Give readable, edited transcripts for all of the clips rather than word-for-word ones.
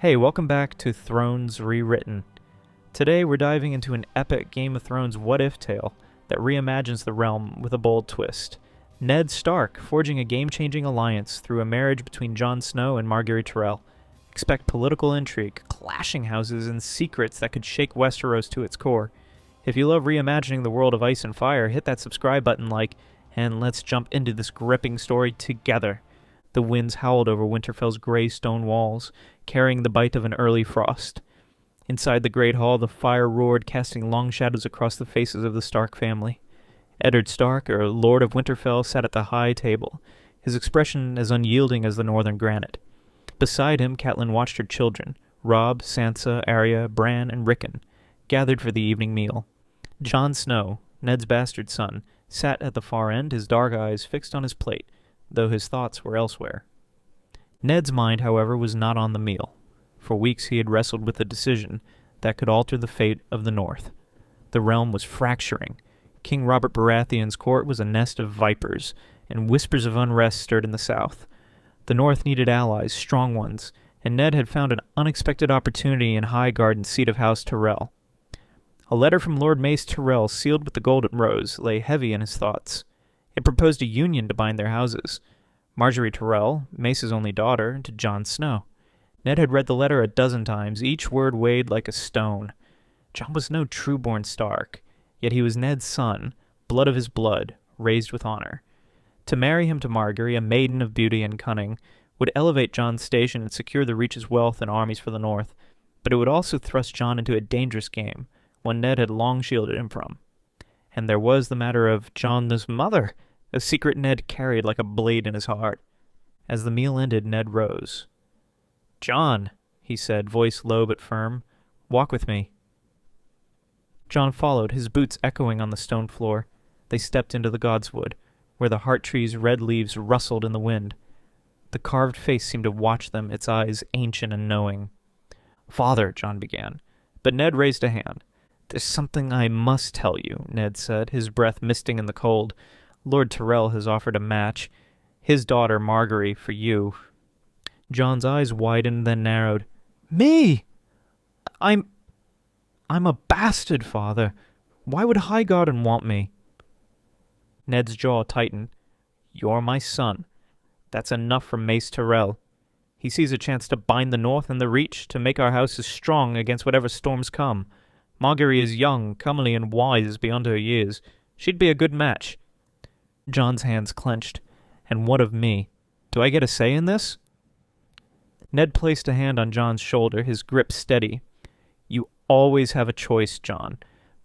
Hey, welcome back to Thrones Rewritten. Today we're diving into an epic Game of Thrones what-if tale that reimagines the realm with a bold twist. Ned Stark forging a game-changing alliance through a marriage between Jon Snow and Margaery Tyrell. Expect political intrigue, clashing houses, and secrets that could shake Westeros to its core. If you love reimagining the world of ice and fire, hit that subscribe button and let's jump into this gripping story together. The winds howled over Winterfell's grey stone walls, carrying the bite of an early frost. Inside the great hall, the fire roared, casting long shadows across the faces of the Stark family. Eddard Stark, or Lord of Winterfell, sat at the high table, his expression as unyielding as the northern granite. Beside him, Catelyn watched her children, Robb, Sansa, Arya, Bran, and Rickon, gathered for the evening meal. Jon Snow, Ned's bastard son, sat at the far end, his dark eyes fixed on his plate, though his thoughts were elsewhere. Ned's mind, however, was not on the meal. For weeks he had wrestled with a decision that could alter the fate of the North. The realm was fracturing. King Robert Baratheon's court was a nest of vipers, and whispers of unrest stirred in the south. The North needed allies, strong ones, and Ned had found an unexpected opportunity in Highgarden's seat of House Tyrell. A letter from Lord Mace Tyrell, sealed with the Golden Rose, lay heavy in his thoughts. It proposed a union to bind their houses. Margaery Tyrell, Mace's only daughter, to Jon Snow. Ned had read the letter a dozen times, each word weighed like a stone. Jon was no true-born Stark, yet he was Ned's son, blood of his blood, raised with honor. To marry him to Margaery, a maiden of beauty and cunning, would elevate Jon's station and secure the Reach's wealth and armies for the North, but it would also thrust Jon into a dangerous game, one Ned had long shielded him from. And there was the matter of Jon's mother, a secret Ned carried like a blade in his heart. As the meal ended, Ned rose. "Jon," he said, voice low but firm, "walk with me." Jon followed, his boots echoing on the stone floor. They stepped into the godswood, where the heart tree's red leaves rustled in the wind. The carved face seemed to watch them, its eyes ancient and knowing. "Father," Jon began, but Ned raised a hand. "There's something I must tell you," Ned said, his breath misting in the cold. "Lord Tyrell has offered a match. His daughter, Margaery, for you." Jon's eyes widened, then narrowed. "Me? I'm a bastard, father. Why would Highgarden want me?" Ned's jaw tightened. "You're my son. That's enough for Mace Tyrell. He sees a chance to bind the North and the Reach, to make our houses strong against whatever storms come. Margaery is young, comely, and wise beyond her years. She'd be a good match." Jon's hands clenched. "And what of me? Do I get a say in this?" Ned placed a hand on Jon's shoulder, his grip steady. "You always have a choice, Jon.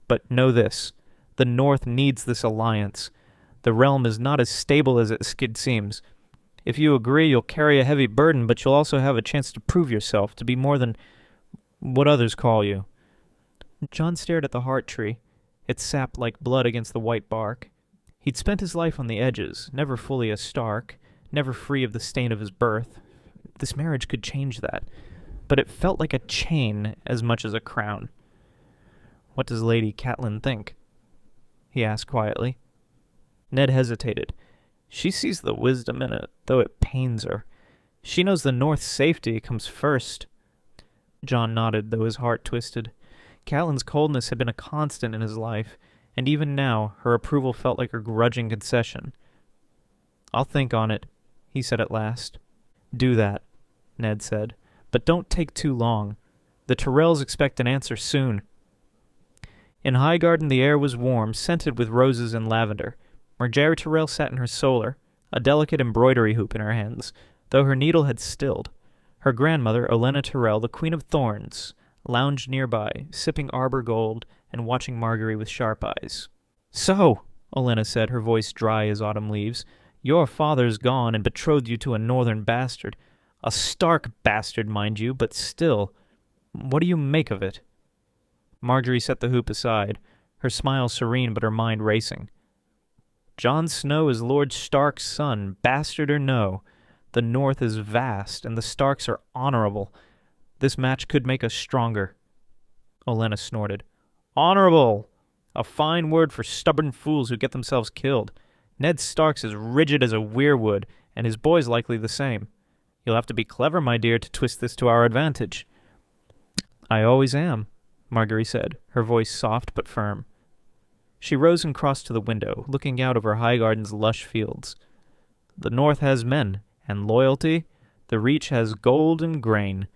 But know this. The North needs this alliance. The realm is not as stable as it seems. If you agree, you'll carry a heavy burden, but you'll also have a chance to prove yourself, to be more than what others call you." Jon stared at the heart tree. It sapped like blood against the white bark. He'd spent his life on the edges, never fully a Stark, never free of the stain of his birth. This marriage could change that, but it felt like a chain as much as a crown. "What does Lady Catelyn think?" he asked quietly. Ned hesitated. "She sees the wisdom in it, though it pains her. She knows the North's safety comes first." Jon nodded, though his heart twisted. Catelyn's coldness had been a constant in his life, and even now her approval felt like a grudging concession. "I'll think on it," he said at last. "Do that," Ned said, "but don't take too long. The Tyrells expect an answer soon." In Highgarden the air was warm, scented with roses and lavender. Margaery Tyrell sat in her solar, a delicate embroidery hoop in her hands, though her needle had stilled. Her grandmother, Olenna Tyrell, the Queen of Thorns, lounged nearby, sipping arbor gold and watching Margaery with sharp eyes. "So," Olenna said, her voice dry as autumn leaves, "your father's gone and betrothed you to a northern bastard. A Stark bastard, mind you, but still. What do you make of it?" Margaery set the hoop aside, her smile serene but her mind racing. "Jon Snow is Lord Stark's son, bastard or no. The North is vast, and the Starks are honorable. This match could make us stronger." Olenna snorted. "Honorable! A fine word for stubborn fools who get themselves killed. Ned Stark's as rigid as a weirwood, and his boy's likely the same. You'll have to be clever, my dear, to twist this to our advantage." "I always am," Margaery said, her voice soft but firm. She rose and crossed to the window, looking out over Highgarden's lush fields. "The North has men, and loyalty. The Reach has gold and grain.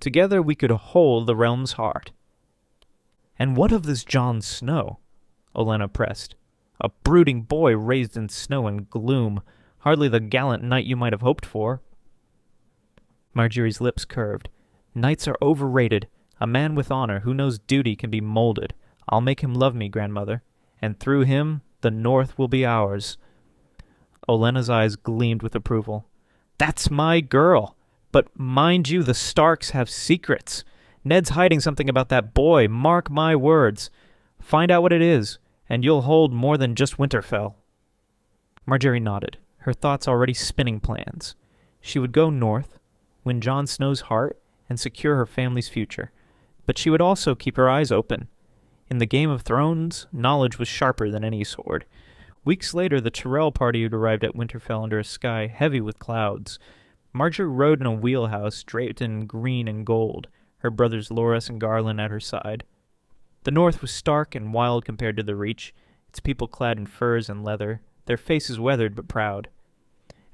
Together we could hold the realm's heart." "And what of this Jon Snow?" Olenna pressed. "A brooding boy raised in snow and gloom. Hardly the gallant knight you might have hoped for." Margaery's lips curved. "Knights are overrated. A man with honor who knows duty can be molded. I'll make him love me, grandmother, and through him the North will be ours." Olenna's eyes gleamed with approval. "That's my girl! But mind you, the Starks have secrets. Ned's hiding something about that boy, mark my words. Find out what it is, and you'll hold more than just Winterfell." Margaery nodded, her thoughts already spinning plans. She would go north, win Jon Snow's heart, and secure her family's future. But she would also keep her eyes open. In the Game of Thrones, knowledge was sharper than any sword. Weeks later, the Tyrell party had arrived at Winterfell under a sky heavy with clouds. Margaery rode in a wheelhouse draped in green and gold, her brothers Loras and Garland at her side. The North was stark and wild compared to the Reach, its people clad in furs and leather, their faces weathered but proud.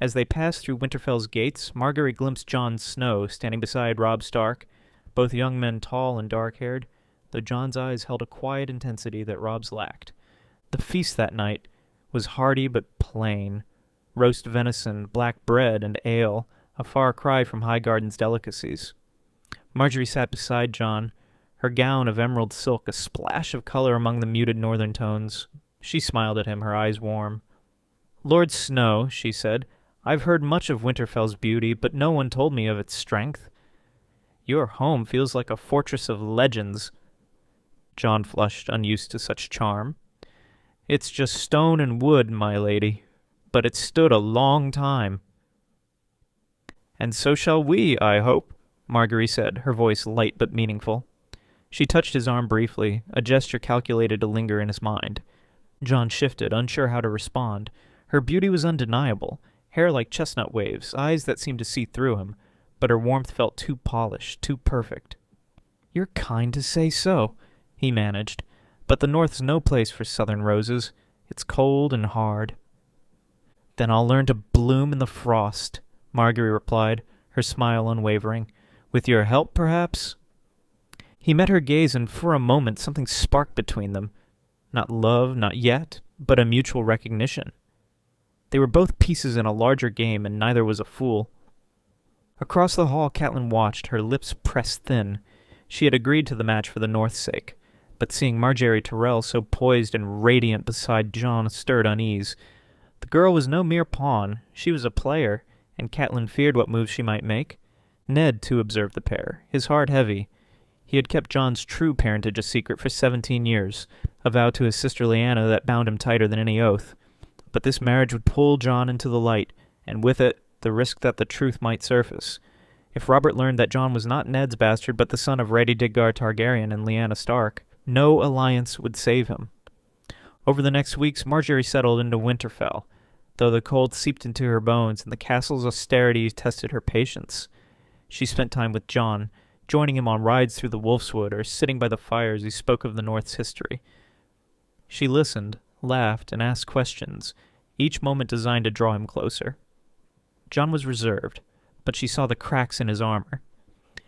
As they passed through Winterfell's gates, Margaery glimpsed Jon Snow standing beside Robb Stark, both young men tall and dark-haired, though Jon's eyes held a quiet intensity that Robb's lacked. The feast that night was hearty but plain. Roast venison, black bread, and ale, a far cry from Highgarden's delicacies. Margaery sat beside Jon, her gown of emerald silk a splash of color among the muted northern tones. She smiled at him, her eyes warm. "Lord Snow," she said, "I've heard much of Winterfell's beauty, but no one told me of its strength. Your home feels like a fortress of legends." Jon flushed, unused to such charm. "It's just stone and wood, my lady, but it stood a long time." "And so shall we, I hope," Margaery said, her voice light but meaningful. She touched his arm briefly, a gesture calculated to linger in his mind. Jon shifted, unsure how to respond. Her beauty was undeniable, hair like chestnut waves, eyes that seemed to see through him, but her warmth felt too polished, too perfect. "You're kind to say so," he managed, "but the North's no place for southern roses. It's cold and hard." "Then I'll learn to bloom in the frost," Margaery replied, her smile unwavering. "With your help, perhaps?" He met her gaze, and for a moment something sparked between them. Not love, not yet, but a mutual recognition. They were both pieces in a larger game, and neither was a fool. Across the hall, Catelyn watched, her lips pressed thin. She had agreed to the match for the North's sake, but seeing Margaery Tyrell so poised and radiant beside Jon stirred unease. The girl was no mere pawn. She was a player, and Catelyn feared what moves she might make. Ned, too, observed the pair, his heart heavy. He had kept Jon's true parentage a secret for 17 years, a vow to his sister Lyanna that bound him tighter than any oath. But this marriage would pull Jon into the light, and with it, the risk that the truth might surface. If Robert learned that Jon was not Ned's bastard but the son of Rhaedygar Targaryen and Lyanna Stark, no alliance would save him. Over the next weeks, Margaery settled into Winterfell, though the cold seeped into her bones and the castle's austerity tested her patience. She spent time with Jon, joining him on rides through the Wolfswood or sitting by the fire as he spoke of the North's history. She listened, laughed, and asked questions, each moment designed to draw him closer. Jon was reserved, but she saw the cracks in his armor.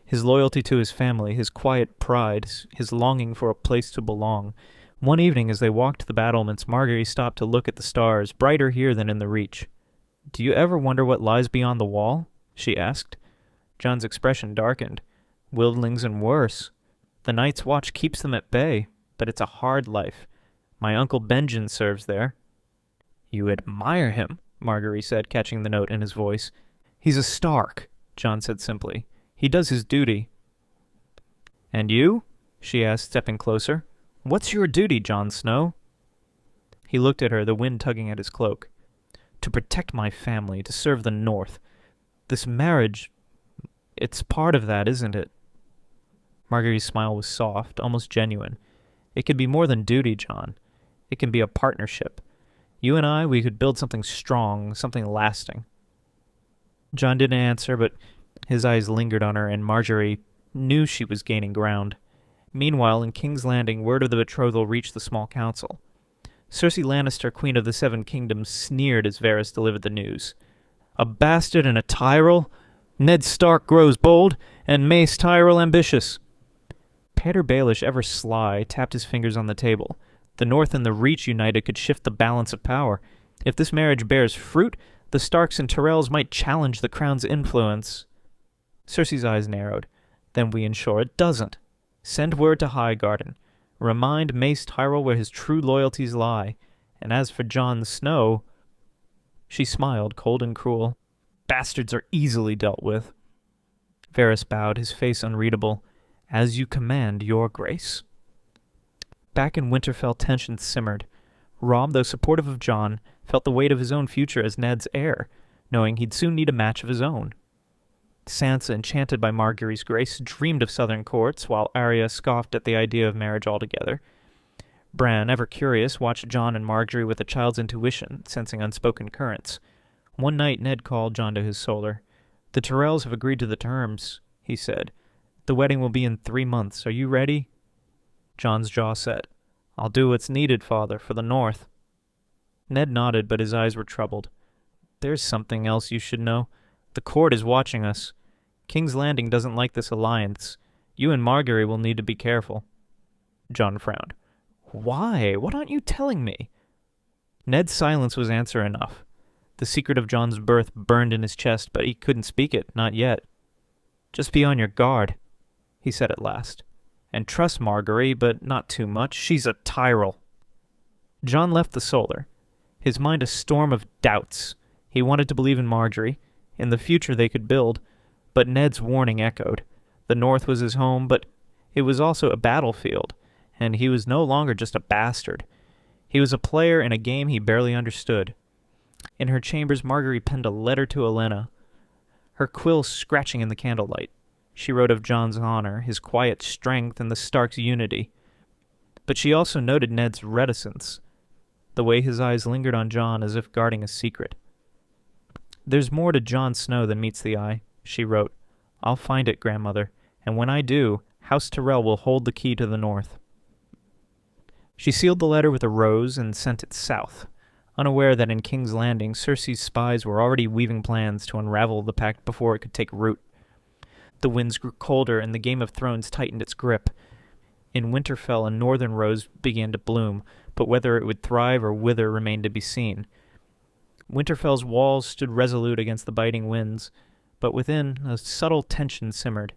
His loyalty to his family, his quiet pride, his longing for a place to belong. One evening as they walked to the battlements, Margaery stopped to look at the stars, brighter here than in the Reach. "Do you ever wonder what lies beyond the wall?" she asked. Jon's expression darkened. "Wildlings and worse. The Night's Watch keeps them at bay, but it's a hard life. My uncle Benjen serves there." "You admire him," Margaery said, catching the note in his voice. "He's a Stark," Jon said simply. "He does his duty." "And you?" she asked, stepping closer. "What's your duty, Jon Snow?" He looked at her, the wind tugging at his cloak. "To protect my family, to serve the North. This marriage, it's part of that, isn't it?" Margaery's smile was soft, almost genuine. "It can be more than duty, Jon. It can be a partnership. You and I, we could build something strong, something lasting." Jon didn't answer, but his eyes lingered on her, and Margaery knew she was gaining ground. Meanwhile, in King's Landing, word of the betrothal reached the small council. Cersei Lannister, Queen of the Seven Kingdoms, sneered as Varys delivered the news. "A bastard and a Tyrell? Ned Stark grows bold, and Mace Tyrell ambitious." Pater Baelish, ever sly, tapped his fingers on the table. The North and the Reach united could shift the balance of power. If this marriage bears fruit, the Starks and Tyrells might challenge the crown's influence. Cersei's eyes narrowed. "Then we ensure it doesn't. Send word to Highgarden. Remind Mace Tyrell where his true loyalties lie. And as for Jon Snow..." She smiled, cold and cruel. "Bastards are easily dealt with." Varys bowed, his face unreadable. "As you command, your grace." Back in Winterfell, tension simmered. Robb, though supportive of Jon, felt the weight of his own future as Ned's heir, knowing he'd soon need a match of his own. Sansa, enchanted by Margaery's grace, dreamed of southern courts, while Arya scoffed at the idea of marriage altogether. Bran, ever curious, watched Jon and Margaery with a child's intuition, sensing unspoken currents. One night Ned called Jon to his solar. "The Tyrells have agreed to the terms," he said. "The wedding will be in 3 months. Are you ready?" Jon's jaw set. "I'll do what's needed, father, for the North." Ned nodded, but his eyes were troubled. "There's something else you should know. The court is watching us. King's Landing doesn't like this alliance. You and Margaery will need to be careful." Jon frowned. "Why? What aren't you telling me?" Ned's silence was answer enough. The secret of Jon's birth burned in his chest, but he couldn't speak it, not yet. "Just be on your guard," he said at last. "And trust Margaery, but not too much. She's a Tyrell." Jon left the solar, his mind a storm of doubts. He wanted to believe in Margaery, in the future they could build, but Ned's warning echoed. The North was his home, but it was also a battlefield, and he was no longer just a bastard. He was a player in a game he barely understood. In her chambers, Margaery penned a letter to Olenna, her quill scratching in the candlelight. She wrote of Jon's honor, his quiet strength, and the Starks' unity. But she also noted Ned's reticence, the way his eyes lingered on Jon as if guarding a secret. "There's more to Jon Snow than meets the eye," she wrote. "I'll find it, grandmother, and when I do, House Tyrell will hold the key to the North." She sealed the letter with a rose and sent it south, unaware that in King's Landing, Cersei's spies were already weaving plans to unravel the pact before it could take root. The winds grew colder, and the Game of Thrones tightened its grip. In Winterfell, a northern rose began to bloom, but whether it would thrive or wither remained to be seen. Winterfell's walls stood resolute against the biting winds, but within, a subtle tension simmered.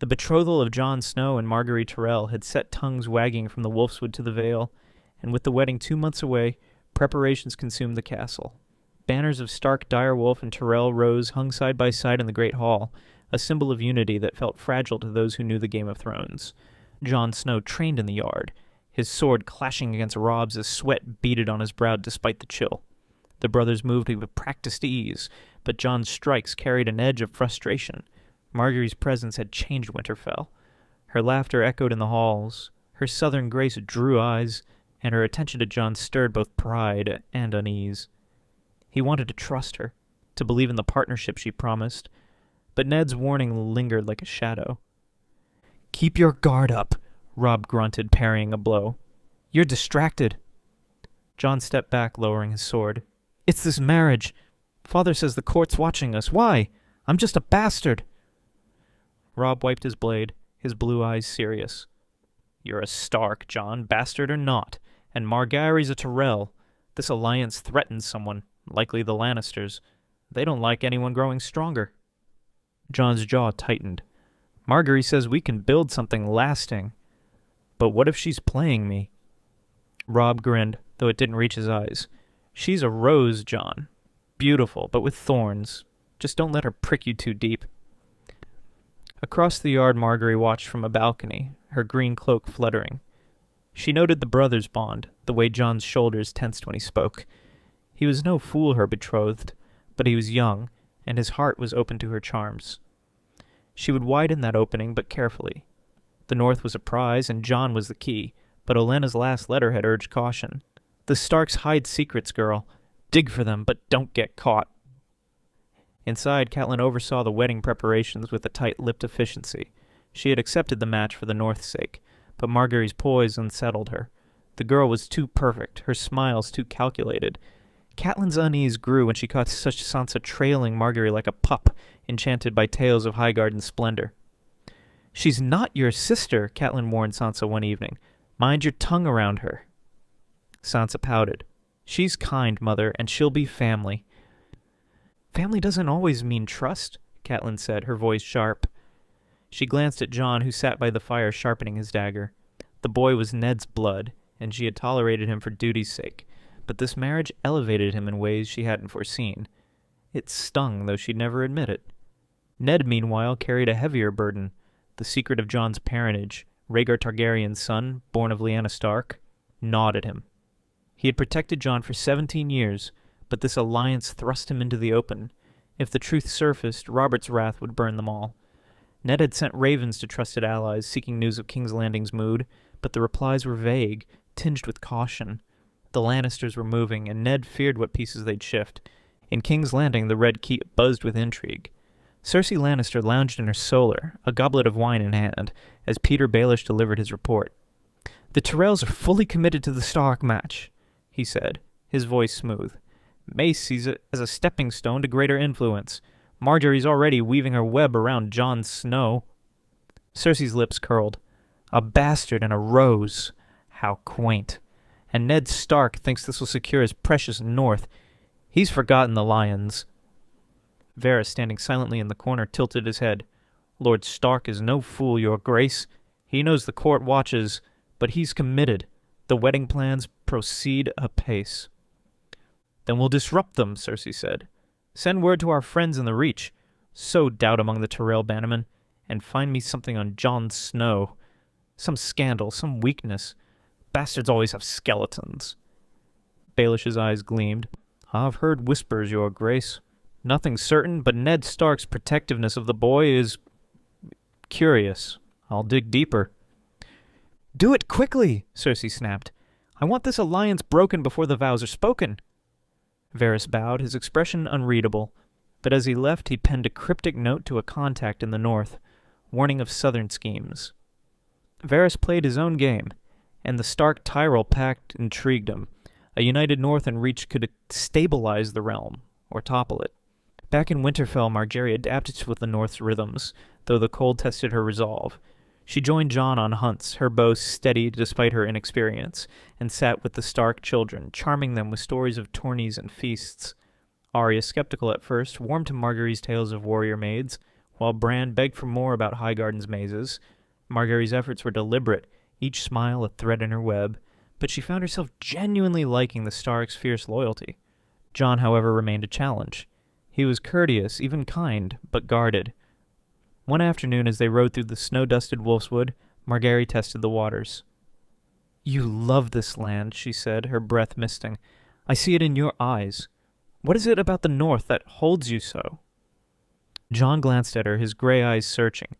The betrothal of Jon Snow and Margaery Tyrell had set tongues wagging from the Wolfswood to the Vale, and with the wedding 2 months away, preparations consumed the castle. Banners of Stark, Direwolf, and Tyrell rose hung side by side in the Great Hall, a symbol of unity that felt fragile to those who knew the Game of Thrones. Jon Snow trained in the yard, his sword clashing against Robb's as sweat beaded on his brow despite the chill. The brothers moved with practiced ease, but Jon's strikes carried an edge of frustration. Margaery's presence had changed Winterfell. Her laughter echoed in the halls, her southern grace drew eyes, and her attention to Jon stirred both pride and unease. He wanted to trust her, to believe in the partnership she promised, but Ned's warning lingered like a shadow. "Keep your guard up," Robb grunted, parrying a blow. "You're distracted." Jon stepped back, lowering his sword. "It's this marriage. Father says the court's watching us. Why? I'm just a bastard." Robb wiped his blade, his blue eyes serious. "You're a Stark, Jon, bastard or not, and Margaery's a Tyrell. This alliance threatens someone, likely the Lannisters. They don't like anyone growing stronger." Jon's jaw tightened. "Margaery says we can build something lasting. But what if she's playing me?" Robb grinned, though it didn't reach his eyes. "She's a rose, Jon. Beautiful, but with thorns. Just don't let her prick you too deep." Across the yard, Margaery watched from a balcony, her green cloak fluttering. She noted the brothers' bond, the way Jon's shoulders tensed when he spoke. He was no fool, her betrothed, but he was young, and his heart was open to her charms. She would widen that opening, but carefully. The North was a prize, and Jon was the key, but Olenna's last letter had urged caution. "The Starks hide secrets, girl. Dig for them, but don't get caught." Inside, Catelyn oversaw the wedding preparations with a tight-lipped efficiency. She had accepted the match for the North's sake, but Margaery's poise unsettled her. The girl was too perfect, her smiles too calculated. Catelyn's unease grew when she caught such Sansa trailing Margaery like a pup, enchanted by tales of Highgarden splendor. "She's not your sister," Catelyn warned Sansa one evening. "Mind your tongue around her." Sansa pouted. "She's kind, Mother, and she'll be family." "Family doesn't always mean trust," Catelyn said, her voice sharp. She glanced at Jon, who sat by the fire sharpening his dagger. The boy was Ned's blood, and she had tolerated him for duty's sake, but this marriage elevated him in ways she hadn't foreseen. It stung, though she'd never admit it. Ned, meanwhile, carried a heavier burden, the secret of Jon's parentage. Rhaegar Targaryen's son, born of Lyanna Stark, gnawed at him. He had protected Jon for 17 years, but this alliance thrust him into the open. If the truth surfaced, Robert's wrath would burn them all. Ned had sent ravens to trusted allies, seeking news of King's Landing's mood, but the replies were vague, tinged with caution. The Lannisters were moving, and Ned feared what pieces they'd shift. In King's Landing, the Red Keep buzzed with intrigue. Cersei Lannister lounged in her solar, a goblet of wine in hand, as Peter Baelish delivered his report. "The Tyrells are fully committed to the Stark match," he said, his voice smooth. "Mace sees it as a stepping stone to greater influence. Margaery's already weaving her web around Jon Snow." Cersei's lips curled. "A bastard and a rose. How quaint. And Ned Stark thinks this will secure his precious North. He's forgotten the lions." Varys, standing silently in the corner, tilted his head. "Lord Stark is no fool, your grace. He knows the court watches, but he's committed. The wedding plans proceed apace." "Then we'll disrupt them," Cersei said. "Send word to our friends in the Reach. Sow doubt among the Tyrell bannermen, and find me something on Jon Snow. Some scandal, some weakness. Bastards always have skeletons." Baelish's eyes gleamed. "I've heard whispers, your grace. Nothing certain, but Ned Stark's protectiveness of the boy is curious. I'll dig deeper." "Do it quickly," Cersei snapped. "I want this alliance broken before the vows are spoken." Varys bowed, his expression unreadable, but as he left he penned a cryptic note to a contact in the north, warning of southern schemes. Varys played his own game, and the Stark-Tyrell pact intrigued him. A united north and Reach could stabilize the realm, or topple it. Back in Winterfell, Margaery adapted with the North's rhythms, though the cold tested her resolve. She joined Jon on hunts, her bow steady despite her inexperience, and sat with the Stark children, charming them with stories of tourneys and feasts. Arya, skeptical at first, warmed to Margaery's tales of warrior maids, while Bran begged for more about Highgarden's mazes. Margaery's efforts were deliberate, each smile a thread in her web, but she found herself genuinely liking the Starks' fierce loyalty. Jon, however, remained a challenge. He was courteous, even kind, but guarded. One afternoon, as they rode through the snow-dusted Wolfswood, Margaery tested the waters. "You love this land," she said, her breath misting. "I see it in your eyes. What is it about the North that holds you so?" Jon glanced at her, his gray eyes searching.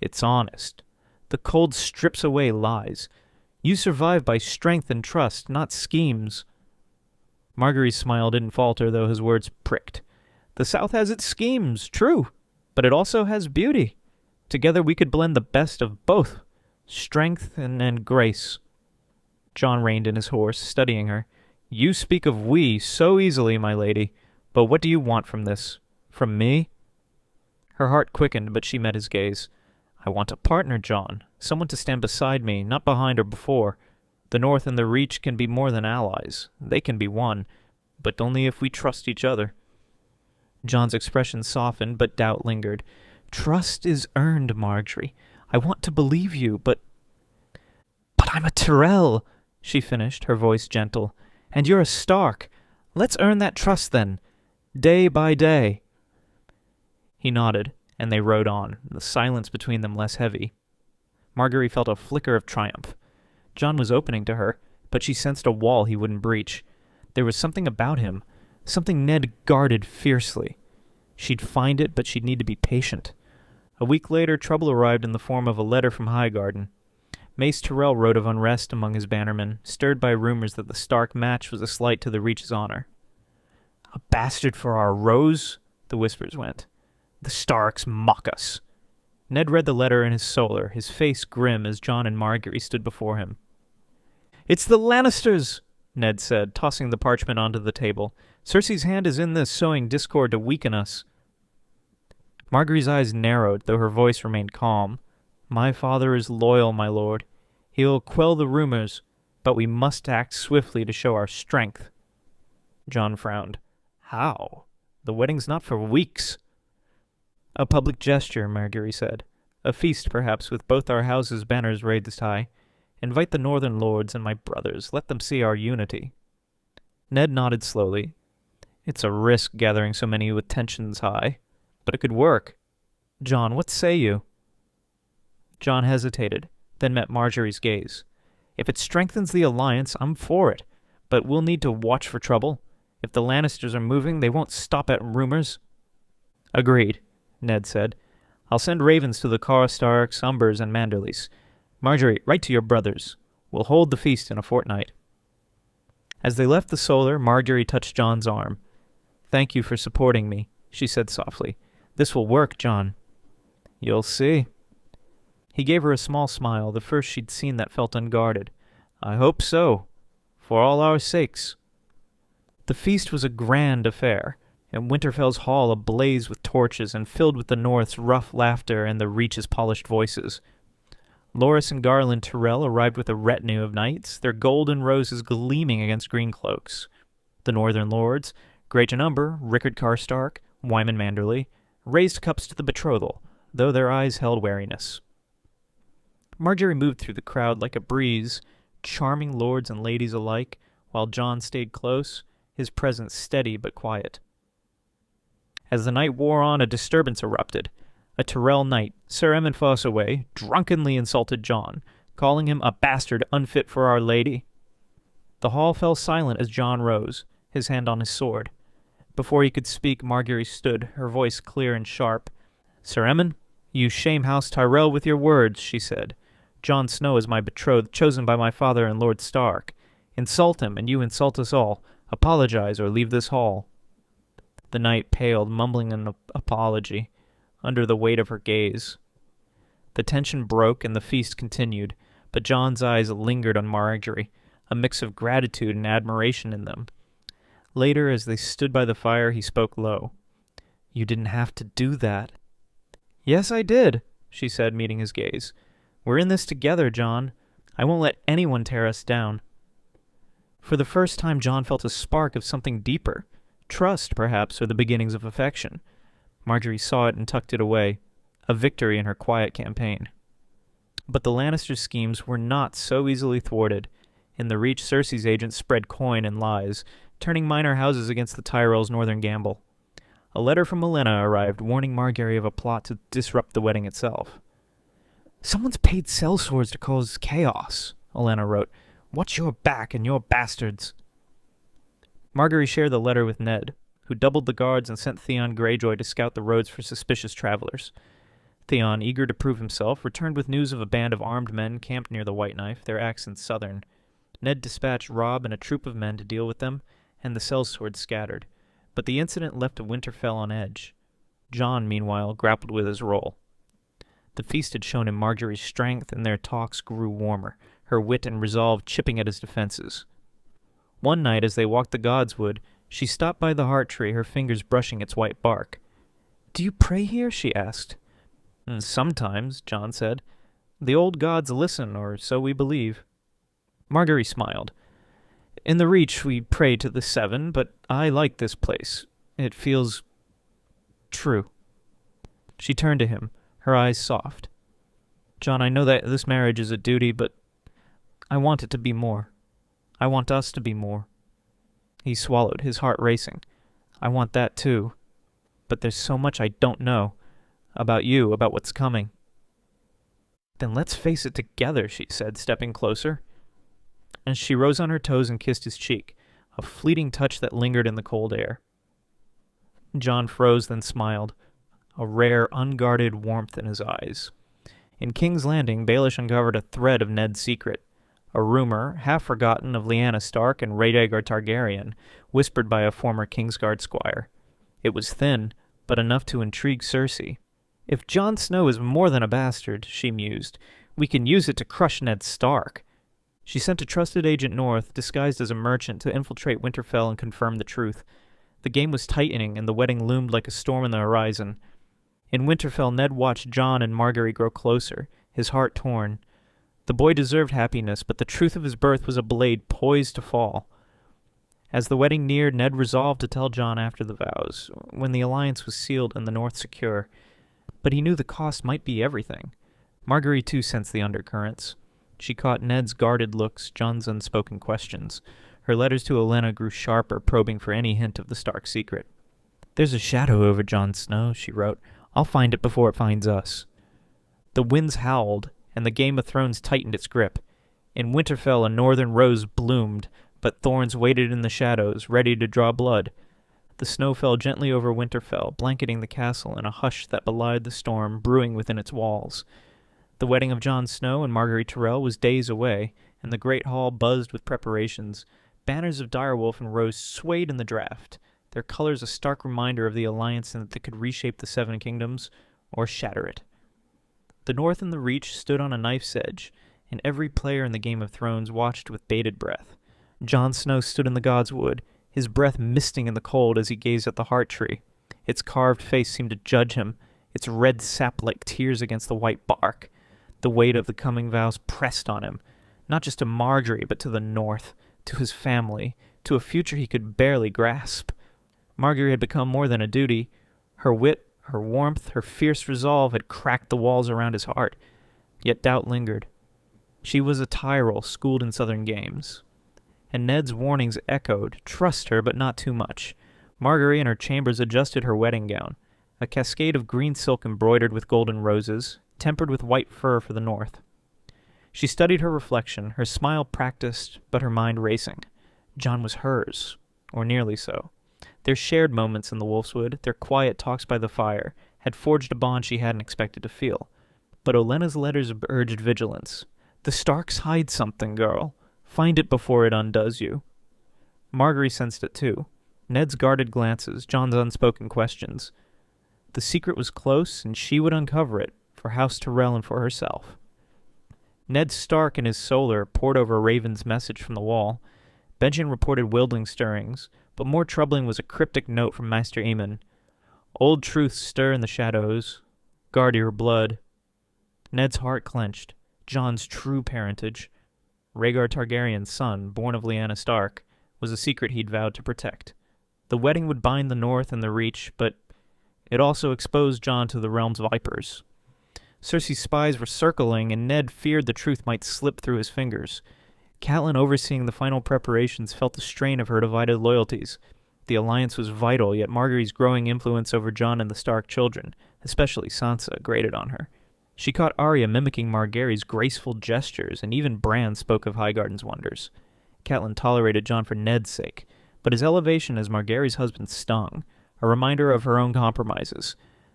"It's honest. The cold strips away lies. You survive by strength and trust, not schemes." Margaery's smile didn't falter, though his words pricked. "The South has its schemes, true, but it also has beauty. Together we could blend the best of both, strength and grace." Jon reined in his horse, studying her. "You speak of we so easily, my lady, but what do you want from this? From me?" Her heart quickened, but she met his gaze. "I want a partner, Jon, someone to stand beside me, not behind or before. The North and the Reach can be more than allies. They can be one, but only if we trust each other." Jon's expression softened, but doubt lingered. "Trust is earned, Margaery. I want to believe you, but I'm a Tyrell," she finished, her voice gentle. "And you're a Stark. Let's earn that trust, then. Day by day." He nodded, and they rode on, the silence between them less heavy. Margaery felt a flicker of triumph. Jon was opening to her, but she sensed a wall he wouldn't breach. There was something about him, something Ned guarded fiercely. She'd find it, but she'd need to be patient. A week later, trouble arrived in the form of a letter from Highgarden. Mace Tyrell wrote of unrest among his bannermen, stirred by rumors that the Stark match was a slight to the Reach's honor. "A bastard for our Rose?" the whispers went. "The Starks mock us." Ned read the letter in his solar, his face grim as Jon and Margaery stood before him. "It's the Lannisters," Ned said, tossing the parchment onto the table. "Cersei's hand is in this, sowing discord to weaken us." Margaery's eyes narrowed, though her voice remained calm. "My father is loyal, my lord. He will quell the rumors, but we must act swiftly to show our strength." Jon frowned. "How? The wedding's not for weeks." "A public gesture," Margaery said. "A feast, perhaps, with both our houses' banners raised high. Invite the northern lords and my brothers. Let them see our unity." Ned nodded slowly. "It's a risk gathering so many with tensions high, but it could work. Jon, what say you?" Jon hesitated, then met Margaery's gaze. "If it strengthens the alliance, I'm for it, but we'll need to watch for trouble. If the Lannisters are moving, they won't stop at rumors." "Agreed," Ned said. "I'll send ravens to the Starks, Umbers, and Manderleys. Margaery, write to your brothers. We'll hold the feast in a fortnight." As they left the solar, Margaery touched Jon's arm. "Thank you for supporting me," she said softly. "This will work, Jon." "You'll see." He gave her a small smile, the first she'd seen that felt unguarded. "I hope so. For all our sakes." The feast was a grand affair, and Winterfell's hall ablaze with torches and filled with the North's rough laughter and the Reach's polished voices. Loras and Garland Tyrell arrived with a retinue of knights, their golden roses gleaming against green cloaks. The northern lords, Greyjoy Umber, Rickard Karstark, Wyman Manderley, raised cups to the betrothal, though their eyes held wariness. Margaery moved through the crowd like a breeze, charming lords and ladies alike, while Jon stayed close, his presence steady but quiet. As the night wore on, a disturbance erupted. A Tyrell knight, Sir Emmon Fossaway, drunkenly insulted Jon, calling him a bastard unfit for our lady. The hall fell silent as Jon rose, his hand on his sword. Before he could speak, Margaery stood, her voice clear and sharp. "Sir Emmon, you shame House Tyrell with your words," she said. "Jon Snow is my betrothed, chosen by my father and Lord Stark. Insult him, and you insult us all. Apologize or leave this hall." The knight paled, mumbling an apology, under the weight of her gaze. The tension broke and the feast continued, but Jon's eyes lingered on Margaery, a mix of gratitude and admiration in them. Later, as they stood by the fire, he spoke low. "You didn't have to do that." "Yes, I did," she said, meeting his gaze. "We're in this together, Jon. I won't let anyone tear us down." For the first time, Jon felt a spark of something deeper. Trust, perhaps, or the beginnings of affection. Margaery saw it and tucked it away, a victory in her quiet campaign. But the Lannister schemes were not so easily thwarted. In the Reach, Cersei's agents spread coin and lies, turning minor houses against the Tyrells' northern gamble. A letter from Olenna arrived, warning Margaery of a plot to disrupt the wedding itself. "Someone's paid sellswords to cause chaos," Olenna wrote. "Watch your back and your bastards." Margaery shared the letter with Ned, who doubled the guards and sent Theon Greyjoy to scout the roads for suspicious travelers. Theon, eager to prove himself, returned with news of a band of armed men camped near the White Knife, their accents southern. Ned dispatched Robb and a troop of men to deal with them, and the sellswords scattered. But the incident left Winterfell on edge. Jon, meanwhile, grappled with his role. The feast had shown him Margaery's strength, and their talks grew warmer, her wit and resolve chipping at his defenses. One night, as they walked the Godswood, she stopped by the heart tree, her fingers brushing its white bark. "Do you pray here?" she asked. "Sometimes," Jon said. "The old gods listen, or so we believe." Margaery smiled. "In the Reach we pray to the Seven, but I like this place. It feels true." She turned to him, her eyes soft. "Jon, I know that this marriage is a duty, but I want it to be more. I want us to be more." He swallowed, his heart racing. "I want that too. But there's so much I don't know. About you, about what's coming." "Then let's face it together," she said, stepping closer. And she rose on her toes and kissed his cheek, a fleeting touch that lingered in the cold air. Jon froze, then smiled, a rare, unguarded warmth in his eyes. In King's Landing, Baelish uncovered a thread of Ned's secret, a rumor, half forgotten, of Lyanna Stark and Rhaegar Targaryen, whispered by a former Kingsguard squire. It was thin, but enough to intrigue Cersei. If Jon Snow is more than a bastard, she mused, we can use it to crush Ned Stark. She sent a trusted agent north, disguised as a merchant, to infiltrate Winterfell and confirm the truth. The game was tightening, and the wedding loomed like a storm on the horizon. In Winterfell, Ned watched Jon and Margaery grow closer, his heart torn. The boy deserved happiness, but the truth of his birth was a blade poised to fall. As the wedding neared, Ned resolved to tell Jon after the vows, when the alliance was sealed and the North secure. But he knew the cost might be everything. Margaery too sensed the undercurrents. She caught Ned's guarded looks, Jon's unspoken questions. Her letters to Olenna grew sharper, probing for any hint of the Stark secret. "There's a shadow over Jon Snow," she wrote. "I'll find it before it finds us." The winds howled, and the Game of Thrones tightened its grip. In Winterfell, a northern rose bloomed, but thorns waited in the shadows, ready to draw blood. The snow fell gently over Winterfell, blanketing the castle in a hush that belied the storm brewing within its walls. The wedding of Jon Snow and Margaery Tyrell was days away, and the great hall buzzed with preparations. Banners of direwolf and rose swayed in the draught, their colors a stark reminder of the alliance that could reshape the Seven Kingdoms, or shatter it. The North and the Reach stood on a knife's edge, and every player in the Game of Thrones watched with bated breath. Jon Snow stood in the Godswood, his breath misting in the cold as he gazed at the heart tree. Its carved face seemed to judge him, its red sap like tears against the white bark. The weight of the coming vows pressed on him, not just to Margaery, but to the North, to his family, to a future he could barely grasp. Margaery had become more than a duty. Her wit, her warmth, her fierce resolve had cracked the walls around his heart, yet doubt lingered. She was a Tyrell schooled in southern games. And Ned's warnings echoed, trust her, but not too much. Margaery in her chambers adjusted her wedding gown, a cascade of green silk embroidered with golden roses, tempered with white fur for the North. She studied her reflection, her smile practiced, but her mind racing. Jon was hers, or nearly so. Their shared moments in the Wolfswood, their quiet talks by the fire, had forged a bond she hadn't expected to feel. But Olenna's letters urged vigilance. "The Starks hide something, girl. Find it before it undoes you." Margaery sensed it too. Ned's guarded glances, Jon's unspoken questions. The secret was close, and she would uncover it, for House Tyrell and for herself. Ned Stark and his Solar pored over Raven's message from the wall. Benjen reported wildling stirrings, but more troubling was a cryptic note from Maester Aemon. "Old truths stir in the shadows. Guard your blood." Ned's heart clenched. Jon's true parentage, Rhaegar Targaryen's son, born of Lyanna Stark, was a secret he'd vowed to protect. The wedding would bind the North and the Reach, but it also exposed Jon to the realm's vipers. Cersei's spies were circling, and Ned feared the truth might slip through his fingers. Catelyn, overseeing the final preparations, felt the strain of her divided loyalties. The alliance was vital, yet Margaery's growing influence over Jon and the Stark children, especially Sansa, grated on her. She caught Arya mimicking Margaery's graceful gestures, and even Bran spoke of Highgarden's wonders. Catelyn tolerated Jon for Ned's sake, but his elevation as Margaery's husband stung, a reminder of her own compromises.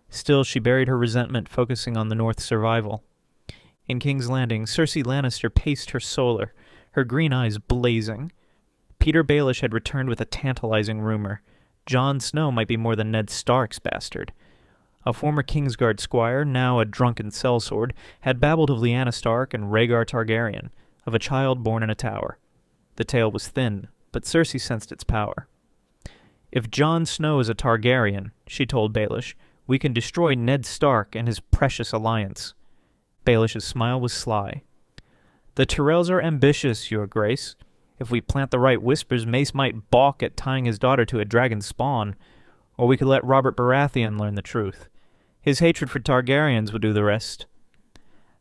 Still, she buried her resentment, focusing on the North's survival. In King's Landing, Cersei Lannister paced her Solar, her green eyes blazing. Peter Baelish had returned with a tantalizing rumor. Jon Snow might be more than Ned Stark's bastard. A former Kingsguard squire, now a drunken sellsword, had babbled of Lyanna Stark and Rhaegar Targaryen, of a child born in a tower. The tale was thin, but Cersei sensed its power. "If Jon Snow is a Targaryen," she told Baelish, "we can destroy Ned Stark and his precious alliance." Baelish's smile was sly. "The Tyrells are ambitious, Your Grace. If we plant the right whispers, Mace might balk at tying his daughter to a dragon spawn, or we could let Robert Baratheon learn the truth. His hatred for Targaryens would do the rest."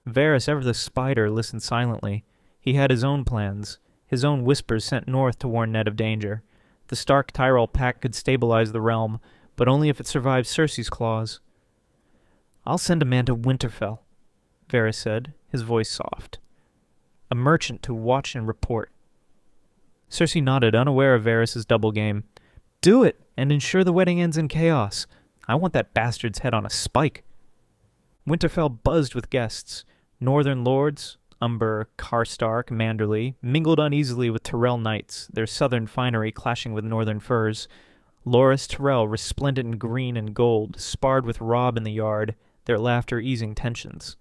Varys, ever the spider, listened silently. He had his own plans, his own whispers sent north to warn Ned of danger. The Stark Tyrell pact could stabilize the realm, but only if it survived Cersei's claws. "I'll send a man to Winterfell," Varys said, his voice soft. "A merchant to watch and report." Cersei nodded, unaware of Varys' double game. "Do it, and ensure the wedding ends in chaos. I want that bastard's head on a spike." Winterfell buzzed with guests. Northern lords, Umber, Karstark, Manderly, mingled uneasily with Tyrell knights, their southern finery clashing with northern furs. Loras Tyrell, resplendent in green and gold, sparred with Robb in the yard, their laughter easing tensions.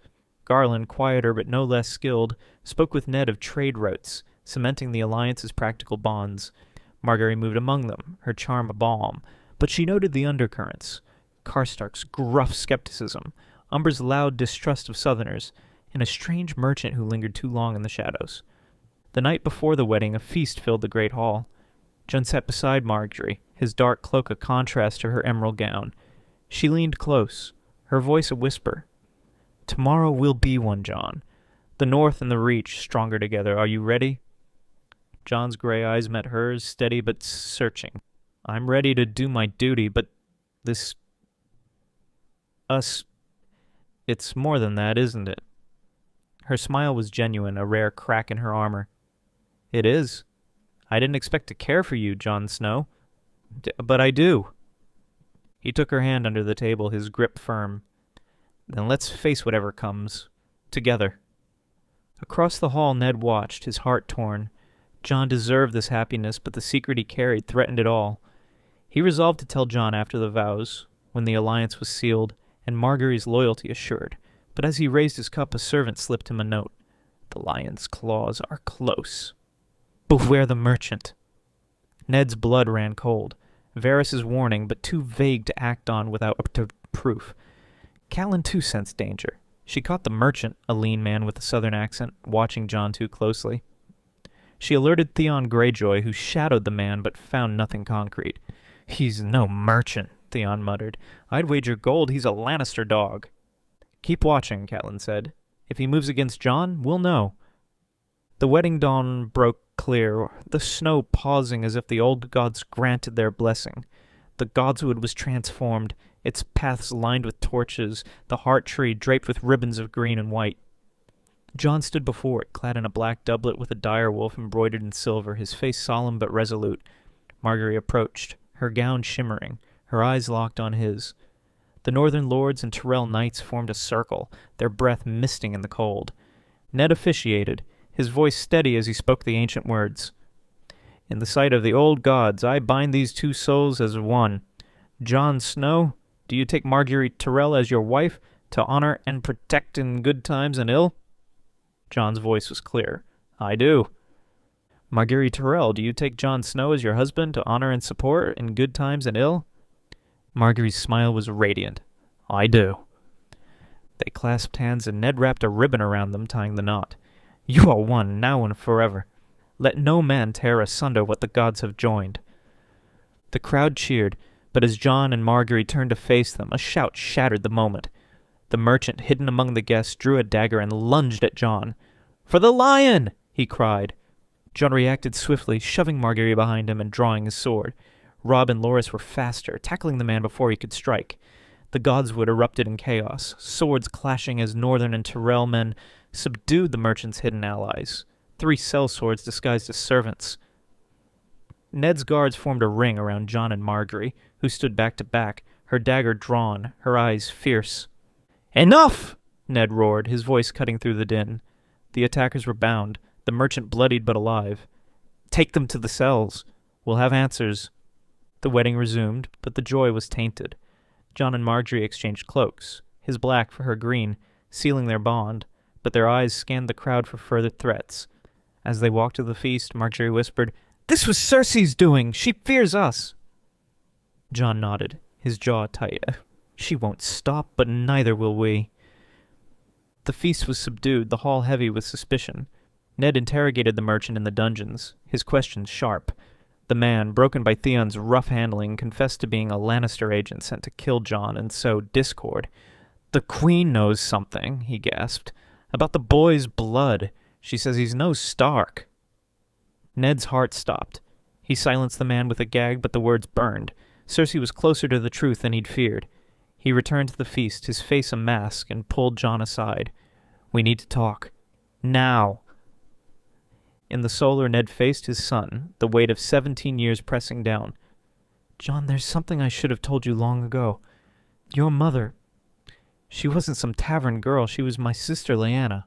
Garland, quieter but no less skilled, spoke with Ned of trade routes, cementing the alliance's practical bonds. Margaery moved among them, her charm a balm, but she noted the undercurrents. Karstark's gruff skepticism, Umber's loud distrust of Southerners, and a strange merchant who lingered too long in the shadows. The night before the wedding, a feast filled the great hall. Jon sat beside Margaery, his dark cloak a contrast to her emerald gown. She leaned close, her voice a whisper. "Tomorrow will be one, Jon. The North and the Reach stronger together. Are you ready?" Jon's gray eyes met hers, steady but searching. "I'm ready to do my duty, but this... us... it's more than that, isn't it?" Her smile was genuine, a rare crack in her armor. "It is. I didn't expect to care for you, Jon Snow. But I do." He took her hand under the table, his grip firm. "Then let's face whatever comes. Together." Across the hall Ned watched, his heart torn. Jon deserved this happiness, but the secret he carried threatened it all. He resolved to tell Jon after the vows, when the alliance was sealed, and Margaery's loyalty assured. But as he raised his cup, a servant slipped him a note. "The lion's claws are close. Beware the merchant." Ned's blood ran cold. Varys' warning, but too vague to act on without proof. Catelyn too sensed danger. She caught the merchant, a lean man with a southern accent, watching Jon too closely. She alerted Theon Greyjoy, who shadowed the man but found nothing concrete. "He's no merchant," Theon muttered. "I'd wager gold he's a Lannister dog." "Keep watching," Catelyn said. "If he moves against Jon, we'll know." The wedding dawn broke clear, the snow pausing as if the old gods granted their blessing. The godswood was transformed, its paths lined with torches, the heart tree draped with ribbons of green and white. Jon stood before it, clad in a black doublet with a dire wolf embroidered in silver, his face solemn but resolute. Margaery approached, her gown shimmering, her eyes locked on his. The northern lords and Tyrell knights formed a circle, their breath misting in the cold. Ned officiated, his voice steady as he spoke the ancient words. "In the sight of the old gods, I bind these two souls as one. Jon Snow, do you take Margaery Tyrell as your wife, to honor and protect in good times and ill?" Jon's voice was clear. "I do." "Margaery Tyrell, do you take Jon Snow as your husband, to honor and support in good times and ill?" Margaery's smile was radiant. "I do." They clasped hands, and Ned wrapped a ribbon around them, tying the knot. "You are one, now and forever. Let no man tear asunder what the gods have joined." The crowd cheered, but as Jon and Margaery turned to face them, a shout shattered the moment. The merchant, hidden among the guests, drew a dagger and lunged at Jon. "For the lion!" he cried. Jon reacted swiftly, shoving Margaery behind him and drawing his sword. Robb and Loras were faster, tackling the man before he could strike. The godswood erupted in chaos, swords clashing as Northern and Tyrell men subdued the merchant's hidden allies. 3 sellswords disguised as servants. Ned's guards formed a ring around Jon and Margaery, who stood back to back, her dagger drawn, her eyes fierce. "Enough!" Ned roared, his voice cutting through the din. The attackers were bound, the merchant bloodied but alive. "Take them to the cells. We'll have answers." The wedding resumed, but the joy was tainted. Jon and Margaery exchanged cloaks, his black for her green, sealing their bond, but their eyes scanned the crowd for further threats. As they walked to the feast, Margaery whispered, "This was Cersei's doing! She fears us!" Jon nodded, his jaw tight. "She won't stop, but neither will we." The feast was subdued, the hall heavy with suspicion. Ned interrogated the merchant in the dungeons, his questions sharp. The man, broken by Theon's rough handling, confessed to being a Lannister agent sent to kill Jon and sow discord. "The Queen knows something," he gasped, "about the boy's blood. She says he's no Stark." Ned's heart stopped. He silenced the man with a gag, but the words burned. Cersei was closer to the truth than he'd feared. He returned to the feast, his face a mask, and pulled Jon aside. "We need to talk. Now." In the solar, Ned faced his son, the weight of 17 years pressing down. "Jon, there's something I should have told you long ago. Your mother, she wasn't some tavern girl. She was my sister, Lyanna."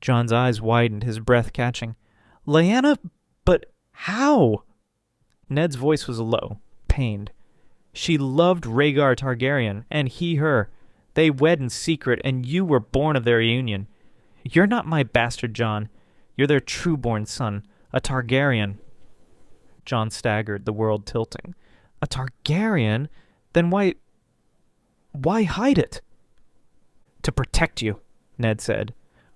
Jon's eyes widened, his breath catching. "Lyanna? But how?" Ned's voice was low, pained. She loved Rhaegar Targaryen, and he her. They wed in secret, and you were born of their union. You're not my bastard, Jon. You're their true-born son, a Targaryen. Jon staggered, the world tilting. A Targaryen? Then why hide it? To protect you, Ned said.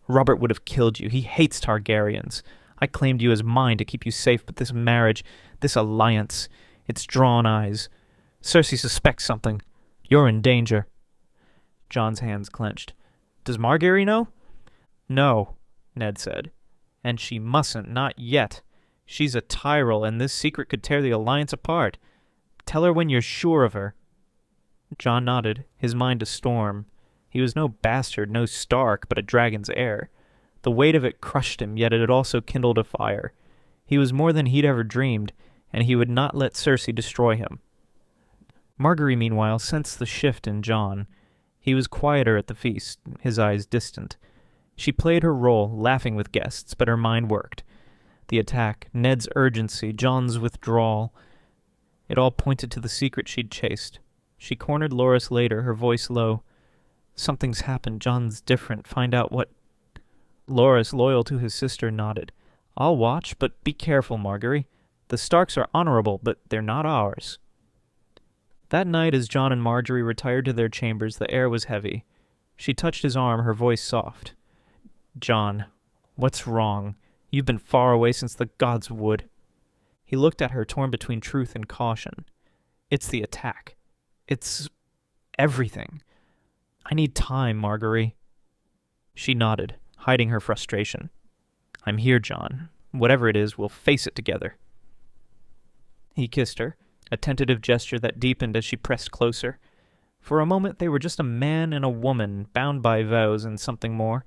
Robert would have killed you. He hates Targaryens. I claimed you as mine to keep you safe, but this marriage, this alliance, it's drawn eyes. Cersei suspects something. You're in danger. Jon's hands clenched. Does Margaery know? No, Ned said. And she mustn't, not yet. She's a Tyrell, and this secret could tear the alliance apart. Tell her when you're sure of her. Jon nodded, his mind a storm. He was no bastard, no Stark, but a dragon's heir. The weight of it crushed him, yet it had also kindled a fire. He was more than he'd ever dreamed, and he would not let Cersei destroy him. Margaery, meanwhile, sensed the shift in Jon. He was quieter at the feast, his eyes distant. She played her role, laughing with guests, but her mind worked. The attack, Ned's urgency, Jon's withdrawal, it all pointed to the secret she'd chased. She cornered Loras later, her voice low. Something's happened. Jon's different. Find out what... Loras, loyal to his sister, nodded. I'll watch, but be careful, Margaery. The Starks are honorable, but they're not ours. That night, as Jon and Margaery retired to their chambers, the air was heavy. She touched his arm, her voice soft. Jon, what's wrong? You've been far away since the gods would. He looked at her, torn between truth and caution. It's the attack. It's everything. I need time, Margaery. She nodded, hiding her frustration. I'm here, Jon. Whatever it is, we'll face it together. He kissed her, a tentative gesture that deepened as she pressed closer. For a moment they were just a man and a woman, bound by vows and something more.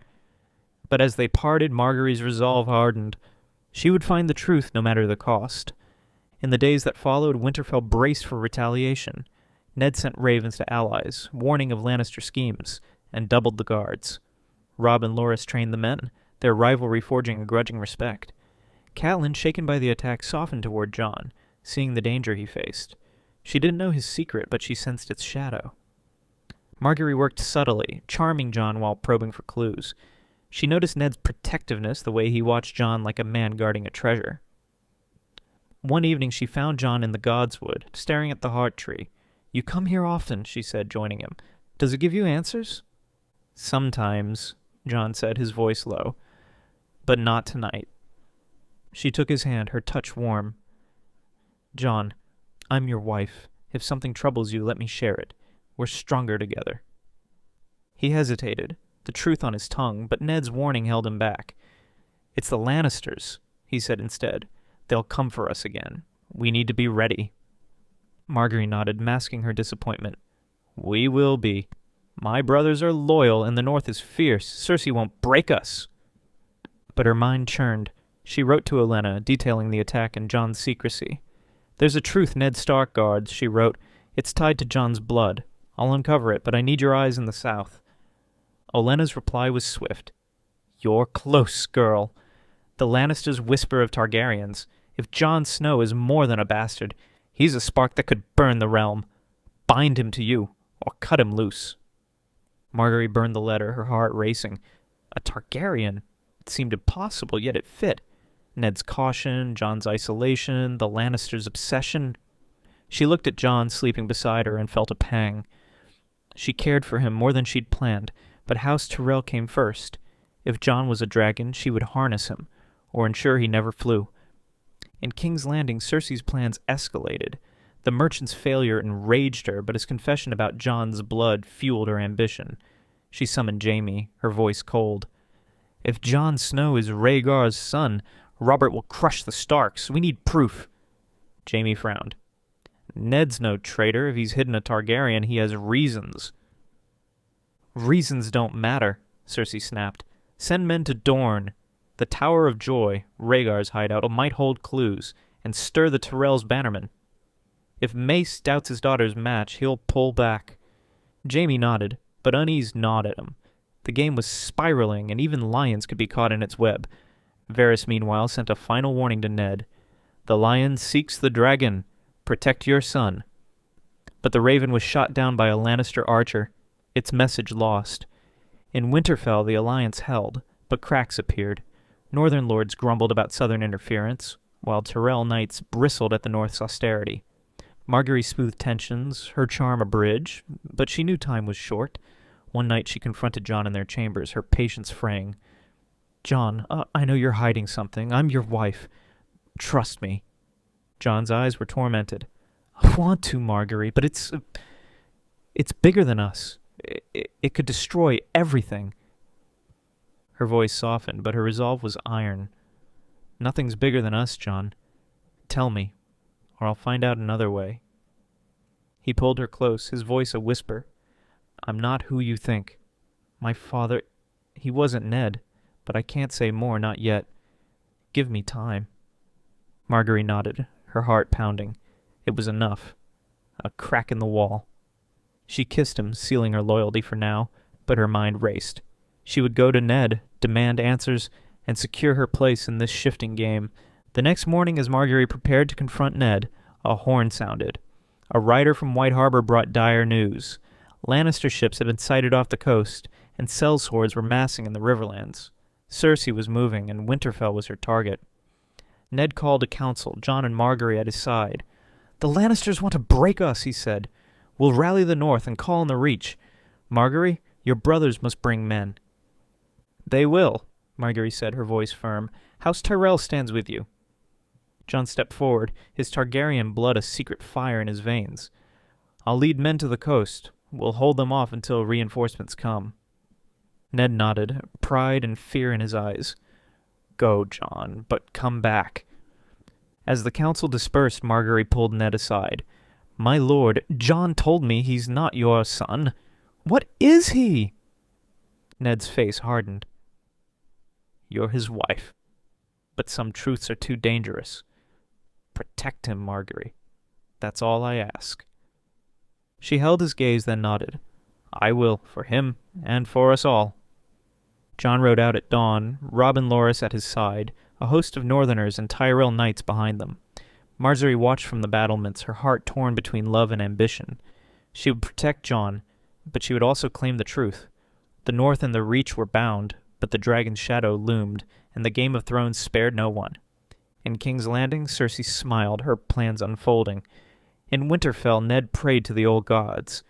But as they parted, Margaery's resolve hardened. She would find the truth no matter the cost. In the days that followed, Winterfell braced for retaliation. Ned sent ravens to allies, warning of Lannister schemes, and doubled the guards. Robb and Loras trained the men, their rivalry forging a grudging respect. Catelyn, shaken by the attack, softened toward Jon, seeing the danger he faced. She didn't know his secret, but she sensed its shadow. Margaery worked subtly, charming Jon while probing for clues. She noticed Ned's protectiveness, the way he watched Jon like a man guarding a treasure. One evening she found Jon in the Godswood, staring at the heart tree. You come here often, she said, joining him. Does it give you answers? Sometimes, Jon said, his voice low. But not tonight. She took his hand, her touch warm. Jon, I'm your wife. If something troubles you, let me share it. We're stronger together. He hesitated, the truth on his tongue, but Ned's warning held him back. It's the Lannisters, he said instead. They'll come for us again. We need to be ready. Margaery nodded, masking her disappointment. We will be. My brothers are loyal, and the North is fierce. Cersei won't break us. But her mind churned. She wrote to Olenna, detailing the attack and Jon's secrecy. There's a truth Ned Stark guards, she wrote. It's tied to Jon's blood. I'll uncover it, but I need your eyes in the south. Olenna's reply was swift. You're close, girl. The Lannisters whisper of Targaryens. If Jon Snow is more than a bastard, he's a spark that could burn the realm. Bind him to you, or cut him loose. Margaery burned the letter, her heart racing. A Targaryen? It seemed impossible, yet it fit. Ned's caution, Jon's isolation, the Lannisters' obsession. She looked at Jon sleeping beside her and felt a pang. She cared for him more than she'd planned, but House Tyrell came first. If Jon was a dragon, she would harness him, or ensure he never flew. In King's Landing, Cersei's plans escalated. The merchant's failure enraged her, but his confession about Jon's blood fueled her ambition. She summoned Jaime, her voice cold. If Jon Snow is Rhaegar's son, Robert will crush the Starks. We need proof. Jaime frowned. Ned's no traitor. If he's hidden a Targaryen, he has reasons. Reasons don't matter, Cersei snapped. Send men to Dorne. The Tower of Joy, Rhaegar's hideout, might hold clues, and stir the Tyrells' bannermen. If Mace doubts his daughter's match, he'll pull back. Jaime nodded, but unease gnawed at him. The game was spiraling, and even lions could be caught in its web. Varys, meanwhile, sent a final warning to Ned. The lion seeks the dragon. Protect your son." But the raven was shot down by a Lannister archer, its message lost. In Winterfell the alliance held, but cracks appeared. Northern lords grumbled about southern interference, while Tyrell knights bristled at the North's austerity. Margaery smoothed tensions, her charm a bridge, but she knew time was short. One night she confronted Jon in their chambers, her patience fraying. "Jon, I know you're hiding something. I'm your wife. Trust me." Jon's eyes were tormented. "I want to, Margaery, but it's bigger than us. It could destroy everything." Her voice softened, but her resolve was iron. "Nothing's bigger than us, Jon. Tell me, or I'll find out another way." He pulled her close, his voice a whisper. "I'm not who you think. My father, he wasn't Ned, but I can't say more, not yet. Give me time." Margaery nodded, her heart pounding. It was enough. A crack in the wall. She kissed him, sealing her loyalty for now, but her mind raced. She would go to Ned, demand answers, and secure her place in this shifting game. The next morning, as Margaery prepared to confront Ned, a horn sounded. A rider from White Harbor brought dire news. Lannister ships had been sighted off the coast, and sellswords were massing in the riverlands. Cersei was moving, and Winterfell was her target. Ned called a council, Jon and Margaery at his side. "The Lannisters want to break us," he said. "We'll rally the North and call in the Reach. Margaery, your brothers must bring men." "They will," Margaery said, her voice firm. "House Tyrell stands with you." Jon stepped forward, his Targaryen blood a secret fire in his veins. "I'll lead men to the coast. We'll hold them off until reinforcements come." Ned nodded, pride and fear in his eyes. "Go, Jon, but come back." As the council dispersed, Margaery pulled Ned aside. "My lord, Jon told me he's not your son. What is he?" Ned's face hardened. "You're his wife, but some truths are too dangerous. Protect him, Margaery. That's all I ask." She held his gaze, then nodded. "I will, for him, and for us all." Jon rode out at dawn, Robin Loras at his side, a host of Northerners and Tyrell knights behind them. Margaery watched from the battlements, her heart torn between love and ambition. She would protect Jon, but she would also claim the truth. The North and the Reach were bound, but the dragon's shadow loomed, and the Game of Thrones spared no one. In King's Landing, Cersei smiled, her plans unfolding. In Winterfell, Ned prayed to the old gods.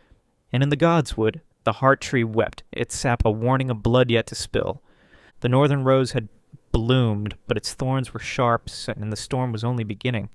And in the Godswood, the heart tree wept, its sap a warning of blood yet to spill. The northern rose had bloomed, but its thorns were sharp, and the storm was only beginning.